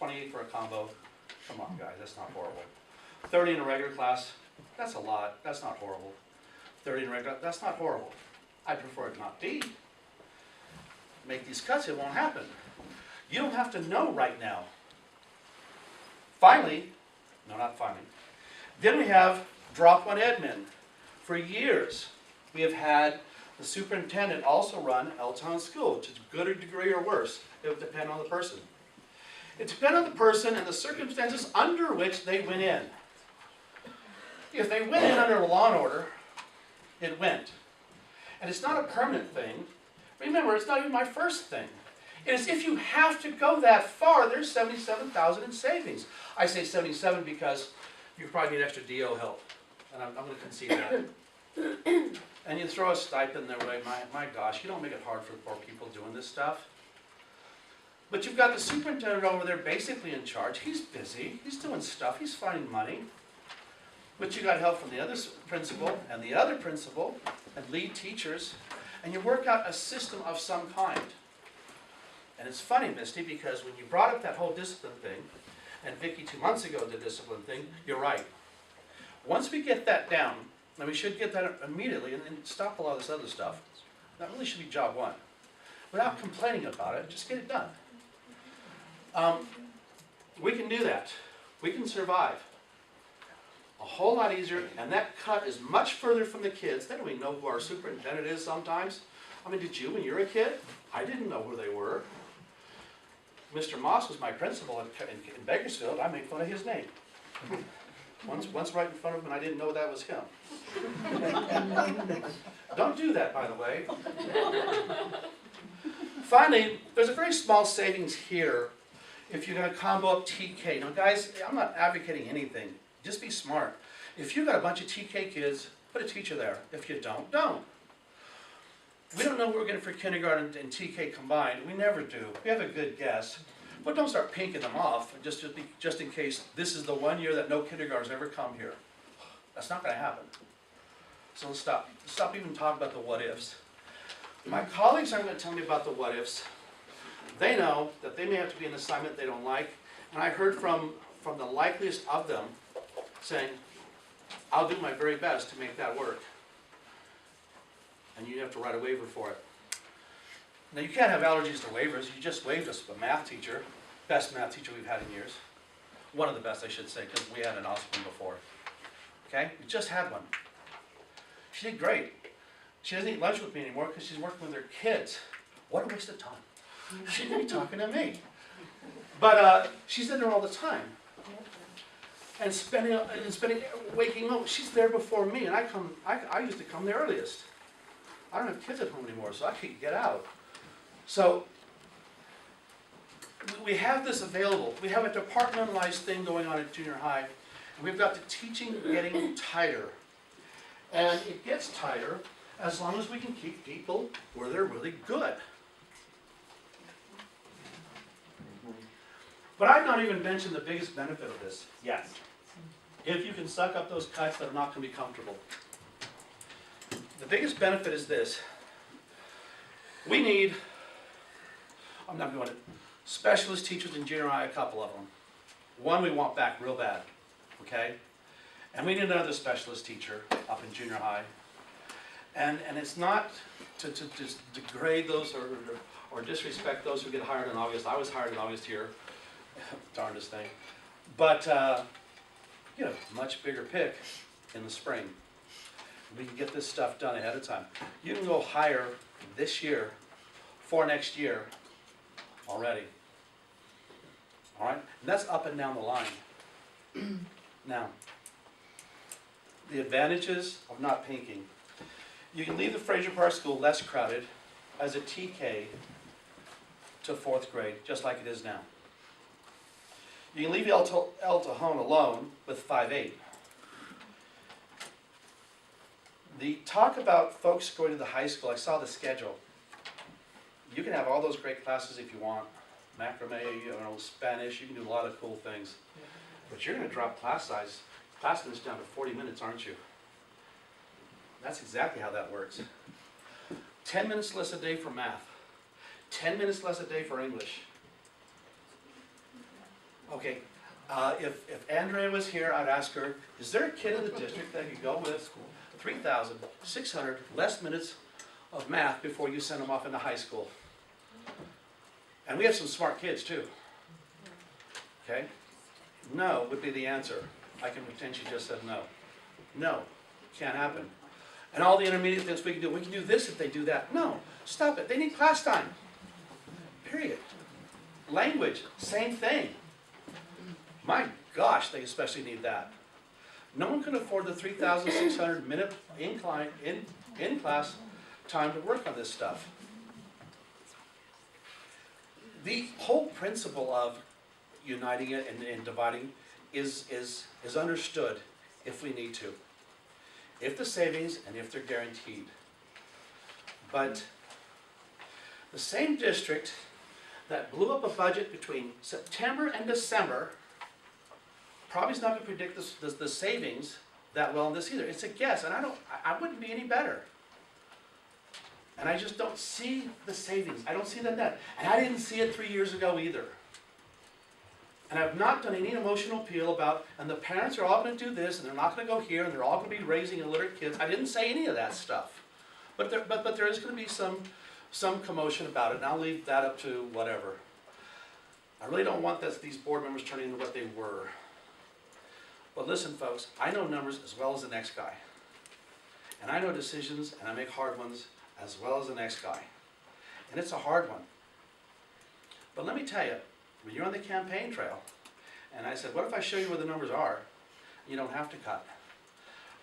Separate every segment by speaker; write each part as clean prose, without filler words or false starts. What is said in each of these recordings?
Speaker 1: 28 for a combo. Come on, guys, that's not horrible. 30 in a regular class, that's a lot. That's not horrible. 30 in a regular, that's not horrible. I prefer it not be. Make these cuts, it won't happen. You don't have to know right now. Finally, no, not finally. Then we have drop one admin. For years, we have had the superintendent also run Elton School, to a good degree or worse. It would depend on the person. It depends on the person and the circumstances under which they went in. If they went in under a law and order, it went. And it's not a permanent thing. Remember, it's not even my first thing. It is if you have to go that far, there's $77,000 in savings. I say 77 because you probably need extra DO help. And I'm going to concede that. And you throw a stipend their way, my gosh, you don't make it hard for poor people doing this stuff. But you've got the superintendent over there basically in charge. He's busy, he's doing stuff, he's finding money. But you got help from the other principal and the other principal and lead teachers, and you work out a system of some kind. And it's funny, Misty, because when you brought up that whole discipline thing, and Vicki 2 months ago the discipline thing, you're right. Once we get that down, and we should get that immediately and stop a lot of this other stuff, that really should be job one. Without complaining about it, just get it done. We can do that. We can survive. A whole lot easier, and that cut is much further from the kids. They don't even know who our superintendent is sometimes. I mean, did you when you were a kid? I didn't know who they were. Mr. Moss was my principal in Bakersfield. I made fun of his name. Once right in front of him, and I didn't know that was him. Don't do that, by the way. Finally, there's a very small savings here if you're going to combo up TK. Now, guys, I'm not advocating anything. Just be smart. If you've got a bunch of TK kids, put a teacher there. If you don't, don't. We don't know what we're getting for kindergarten and TK combined. We never do. We have a good guess. But don't start pinking them off just in case this is the one year that no kindergartners ever come here. That's not going to happen. So let's stop. Stop even talking about the what ifs. My colleagues aren't going to tell me about the what ifs. They know that they may have to be an assignment they don't like. And I heard from the likeliest of them saying, I'll do my very best to make that work. And you have to write a waiver for it. Now you can't have allergies to waivers. You just waived us a math teacher, best math teacher we've had in years. One of the best, I should say, because we had an awesome one before. Okay, we just had one. She did great. She doesn't eat lunch with me anymore because she's working with her kids. What a waste of time. She didn't be talking to me. But she's in there all the time. And waking up, she's there before me, and I used to come the earliest. I don't have kids at home anymore, so I can't get out. So we have this available. We have a departmentalized thing going on at junior high, and we've got the teaching getting tighter. And it gets tighter as long as we can keep people where they're really good. But I've not even mentioned the biggest benefit of this yet. If you can suck up those cuts that are not going to be comfortable. The biggest benefit is this. We need, I'm not going to, specialist teachers in junior high, a couple of them. One we want back real bad, okay? And we need another specialist teacher up in junior high. And it's not to just degrade those or disrespect those who get hired in August. I was hired in August here, darndest thing. But you know, much bigger pick in the spring. We can get this stuff done ahead of time. You can go hire this year for next year already. All right? And that's up and down the line. Now, the advantages of not pinking. You can leave the Fraser Park School less crowded as a TK to 4th grade, just like it is now. You can leave El Tejon alone with 5-8. The talk about folks going to the high school, I saw the schedule. You can have all those great classes if you want. Macrame, Spanish, you can do a lot of cool things. But you're going to drop class minutes down to 40 minutes, aren't you? That's exactly how that works. 10 minutes less a day for math. 10 minutes less a day for English. Okay, if Andrea was here, I'd ask her, is there a kid in the district that could go with 3,600 less minutes of math before you send them off into high school? And we have some smart kids too. Okay? No would be the answer. I can pretend she just said no. No, can't happen. And all the intermediate things we can do this if they do that. No, stop it. They need class time. Period. Language, same thing. My gosh, they especially need that. No one can afford the 3,600 minute in class time to work on this stuff. The whole principle of uniting it and dividing is understood if we need to. If the savings and if they're guaranteed. But the same district that blew up a budget between September and December probably is not going to predict the savings that well in this either. It's a guess, and I wouldn't be any better. And I just don't see the savings. I don't see that net. And I didn't see it 3 years ago either. And I've not done any emotional appeal about, and the parents are all going to do this, and they're not going to go here, and they're all going to be raising illiterate kids. I didn't say any of that stuff. But there is going to be some commotion about it, and I'll leave that up to whatever. I really don't want these board members turning into what they were. But listen, folks, I know numbers as well as the next guy. And I know decisions, and I make hard ones as well as the next guy. And it's a hard one. But let me tell you, when you're on the campaign trail, and I said, what if I show you where the numbers are? You don't have to cut.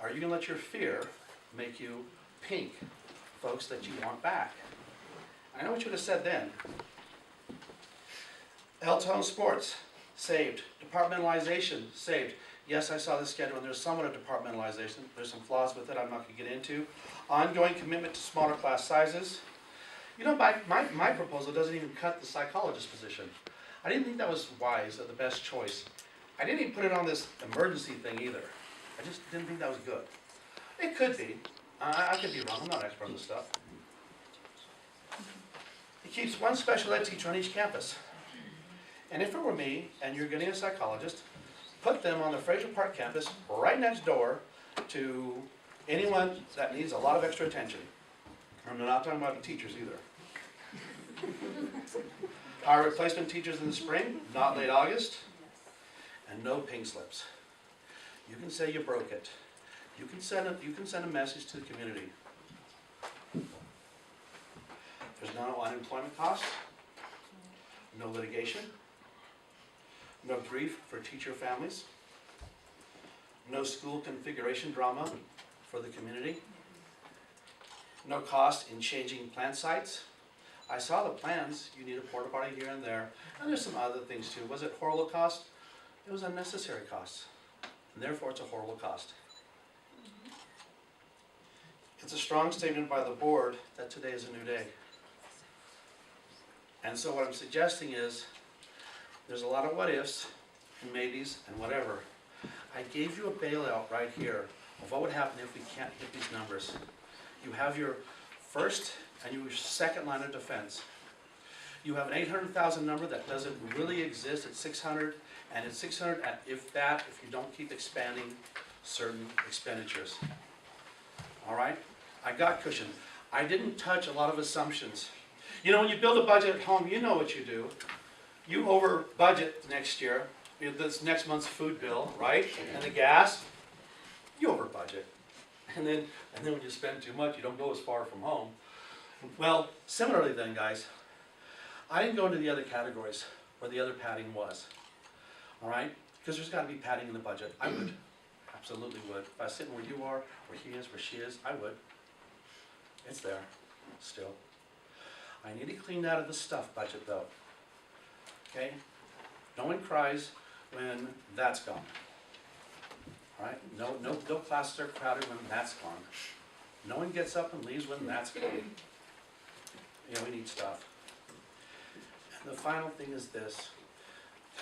Speaker 1: Are you going to let your fear make you pink folks that you want back? I know what you would have said then. L-tone sports, saved. Departmentalization, saved. Yes, I saw the schedule, and there's somewhat of departmentalization. There's some flaws with it I'm not going to get into. Ongoing commitment to smaller class sizes. You know, my proposal doesn't even cut the psychologist position. I didn't think that was wise or the best choice. I didn't even put it on this emergency thing either. I just didn't think that was good. It could be. I could be wrong. I'm not an expert on this stuff. It keeps one special ed teacher on each campus. And if it were me, and you're getting a psychologist, put them on the Fraser Park campus right next door to anyone that needs a lot of extra attention. I'm not talking about the teachers either. Hire replacement teachers in the spring, not late August, and no pink slips. You can say you broke it. You can send a message to the community. There's no unemployment costs, no litigation, no grief for teacher families, no school configuration drama for the community, no cost in changing plant sites. I saw the plans. You need a porta potty here and there, and there's some other things too. Was it horrible cost? It was unnecessary costs, and therefore it's a horrible cost. It's a strong statement by the board that today is a new day. And so what I'm suggesting is, there's a lot of what ifs and maybes and whatever. I gave you a bailout right here of what would happen if we can't hit these numbers. You have your first and your second line of defense. You have an 800,000 number that doesn't really exist at 600, and it's 600 at if you don't keep expanding certain expenditures. All right? I got cushion. I didn't touch a lot of assumptions. You know, when you build a budget at home, you know what you do. You over budget next year, this next month's food bill, right? And the gas, you over budget. And then when you spend too much, you don't go as far from home. Well, similarly then, guys, I didn't go into the other categories where the other padding was. All right? Because there's got to be padding in the budget. I would. Absolutely would. If I was sitting where you are, where he is, where she is, I would. It's there, still. I need it cleaned out of the stuff budget, though. Okay? No one cries when that's gone. All right? No classes are crowded when that's gone. No one gets up and leaves when that's gone. You know, we need stuff. And the final thing is this.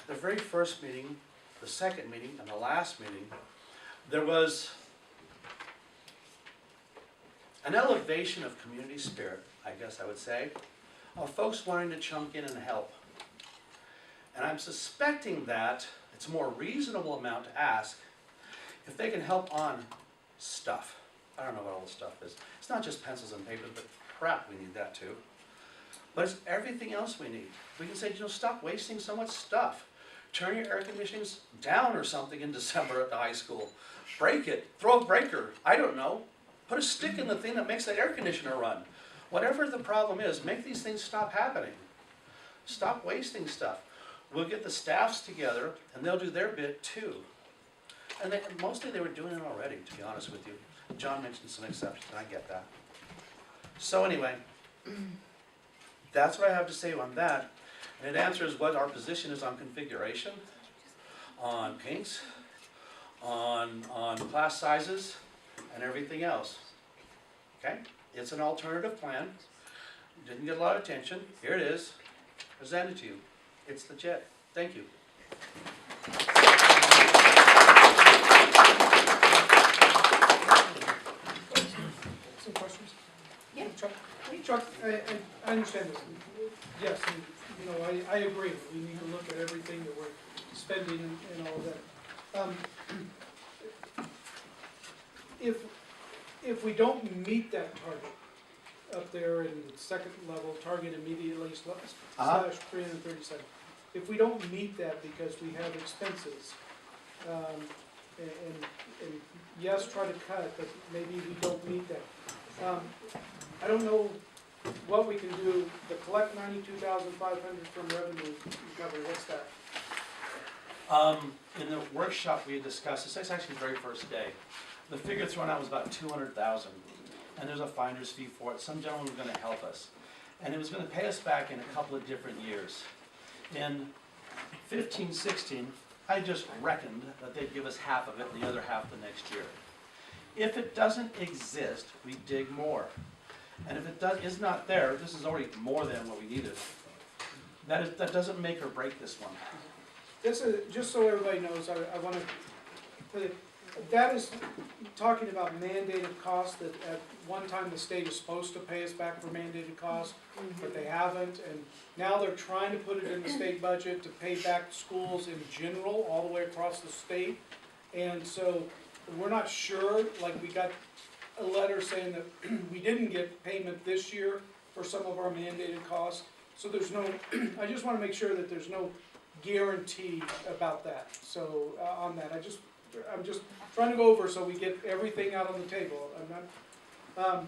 Speaker 1: The very first meeting, the second meeting, and the last meeting, there was an elevation of community spirit, I guess I would say, of folks wanting to chunk in and help. And I'm suspecting that it's a more reasonable amount to ask if they can help on stuff. I don't know what all the stuff is. It's not just pencils and papers, but crap, we need that too. But it's everything else we need. We can say, stop wasting so much stuff. Turn your air conditionings down or something in December at the high school. Break it, throw a breaker, I don't know. Put a stick in the thing that makes that air conditioner run. Whatever the problem is, make these things stop happening. Stop wasting stuff. We'll get the staffs together and they'll do their bit too. And mostly they were doing it already, to be honest with you. John mentioned some exceptions, and I get that. So anyway, that's what I have to say on that. And it answers what our position is on configuration, on paints, on class sizes, and everything else. Okay? It's an alternative plan. Didn't get a lot of attention. Here it is. Presented to you. It's legit. Thank you.
Speaker 2: Some questions?
Speaker 3: Yeah.
Speaker 2: Chuck, I understand this. Yes, and, I agree. We need to look at everything that we're spending and all of that. If we don't meet that target up there in the second level, target immediately slash 337, if we don't meet that because we have expenses, and yes, try to cut, but maybe we don't meet that. I don't know what we can do, to collect 92,500 from revenue recovery, what's that?
Speaker 1: In the workshop we had discussed, this is actually the very first day. The figure thrown out was about 200,000, and there's a finder's fee for it. Some gentleman was going to help us, and it was going to pay us back in a couple of different years. In 15, 16, I just reckoned that they'd give us half of it and the other half the next year. If it doesn't exist, we dig more. And if it is not there, this is already more than what we needed. That doesn't make or break this one.
Speaker 2: This is, just so everybody knows, I want to put it, that is talking about mandated costs that at one time the state is supposed to pay us back for mandated costs, but they haven't, and now they're trying to put it in the state budget to pay back schools in general, all the way across the state. And so we're not sure, like we got a letter saying that we didn't get payment this year for some of our mandated costs. So there's no, I just want to make sure that there's no guarantee about that. So on that, I'm just trying to go over so we get everything out on the table. I'm not.